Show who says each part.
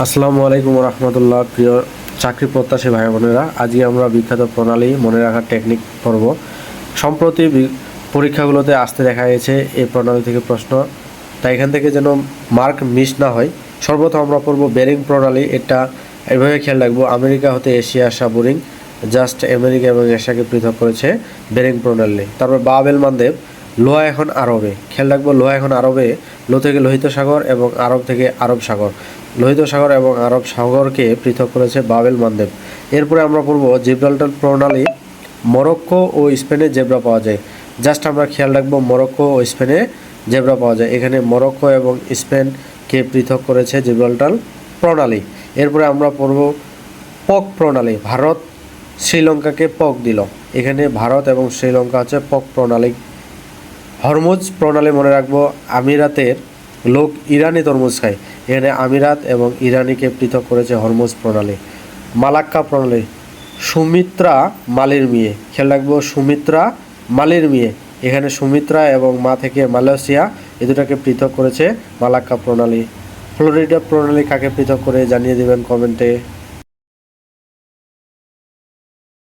Speaker 1: আসসালামু আলাইকুম রহমতুল্লাহ। প্রিয় চাকরি প্রত্যাশী ভাই বোনেরা, আজকে আমরা বিখ্যাত প্রণালী মনে রাখার টেকনিক পড়ব। সম্প্রতি পরীক্ষাগুলোতে আসতে দেখা গেছে এই প্রণালী থেকে প্রশ্ন, তাই এখান থেকে যেন মার্ক মিস না হয় সর্বপ্রথম আমরা পড়ব বেরিং প্রণালী। এটা এভাবে খেয়াল রাখবো, আমেরিকা হতে এশিয়া আসা বোরিং, জাস্ট আমেরিকা এবং এশিয়াকে পৃথক করেছে বেরিং প্রণালী। তারপর বাবেল মানদেব, লোহা এখন আরবে, খেয়াল রাখবো লোহা এখন আরবে, লো থেকে লোহিত সাগর এবং আরব থেকে আরব সাগর, লোহিত সাগর এবং আরব সাগরকে পৃথক করেছে বাবেল মানদেব। এরপরে আমরা পড়ব জিব্রাল্টার প্রণালী, মরক্কো ও স্পেনে জেব্রা পাওয়া যায়। জাস্ট আমরা খেয়াল রাখবো মরক্কো ও স্পেনে জেব্রা পাওয়া যায়, এখানে মরক্কো এবং স্পেনকে পৃথক করেছে জিব্রাল্টার প্রণালী। এরপরে আমরা পড়ব পক প্রণালী, ভারত শ্রীলঙ্কাকে পক দিল, এখানে ভারত এবং শ্রীলঙ্কা হচ্ছে পক প্রণালী। হরমুজ প্রণালী মনে রাখবো, আমিরাতের লোক ইরানি তরমুজ খায়, এখানে আমিরাত এবং ইরানিকে পৃথক করেছে হরমুজ প্রণালী। মালাক্কা প্রণালী, সুমিত্রা মালির মেয়ে, খেয়াল রাখবো সুমিত্রা মালির মেয়ে, এখানে সুমিত্রা এবং মা থেকে মালয়েশিয়া, এ দুটাকে পৃথক করেছে মালাক্কা প্রণালী। ফ্লোরিডা প্রণালী কাকে পৃথক করে জানিয়ে দেবেন কমেন্টে।